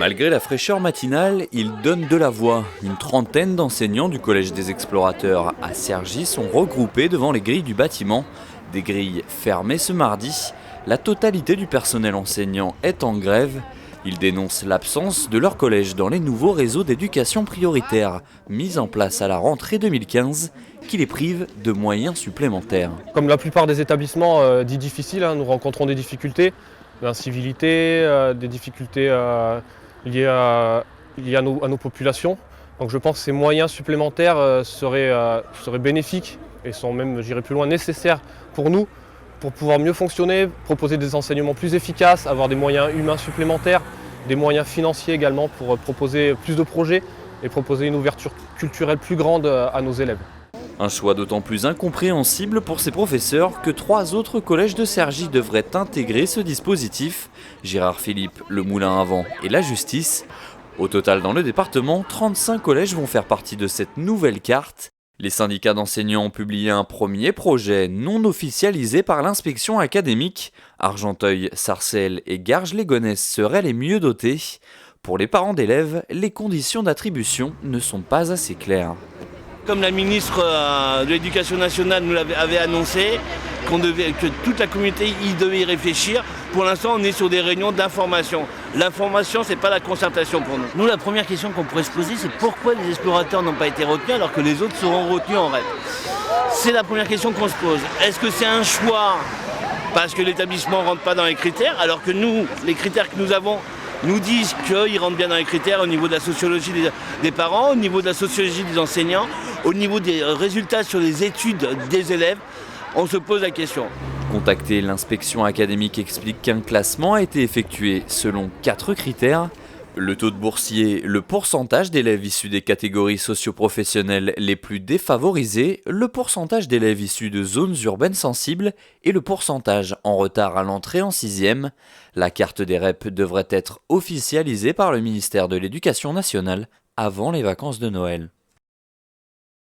Malgré la fraîcheur matinale, il donne de la voix. Une trentaine d'enseignants du Collège des Explorateurs à Cergy sont regroupés devant les grilles du bâtiment. Des grilles fermées ce mardi. La totalité du personnel enseignant est en grève. Ils dénoncent l'absence de leur collège dans les nouveaux réseaux d'éducation prioritaire mis en place à la rentrée 2015 qui les privent de moyens supplémentaires. Comme la plupart des établissements dits difficiles, nous rencontrons des difficultés d'incivilité, des difficultés liées à nos populations. Donc je pense que ces moyens supplémentaires seraient bénéfiques et sont même, j'irais plus loin, nécessaires pour nous, pour pouvoir mieux fonctionner, proposer des enseignements plus efficaces, avoir des moyens humains supplémentaires, des moyens financiers également pour proposer plus de projets et proposer une ouverture culturelle plus grande à nos élèves. Un choix d'autant plus incompréhensible pour ces professeurs que 3 autres collèges de Cergy devraient intégrer ce dispositif. Gérard Philippe, le Moulin à Vent et la Justice. Au total dans le département, 35 collèges vont faire partie de cette nouvelle carte. Les syndicats d'enseignants ont publié un premier projet non officialisé par l'inspection académique. Argenteuil, Sarcelles et Garges-les-Gonesse seraient les mieux dotés. Pour les parents d'élèves, les conditions d'attribution ne sont pas assez claires. Comme la ministre de l'Éducation nationale nous avait annoncé, que toute la communauté devait y réfléchir. Pour l'instant, on est sur des réunions d'information. L'information, c'est pas la concertation pour nous. Nous, la première question qu'on pourrait se poser, c'est pourquoi les explorateurs n'ont pas été retenus alors que les autres seront retenus en REP. C'est la première question qu'on se pose. Est-ce que c'est un choix parce que l'établissement ne rentre pas dans les critères, alors que nous, les critères que nous avons, nous disent qu'ils rentrent bien dans les critères au niveau de la sociologie des parents, au niveau de la sociologie des enseignants, au niveau des résultats sur les études des élèves, on se pose la question. Contacté, l'inspection académique explique qu'un classement a été effectué selon 4 critères. Le taux de boursiers, le pourcentage d'élèves issus des catégories socio-professionnelles les plus défavorisées, le pourcentage d'élèves issus de zones urbaines sensibles et le pourcentage en retard à l'entrée en 6e. La carte des REP devrait être officialisée par le ministère de l'Éducation nationale avant les vacances de Noël.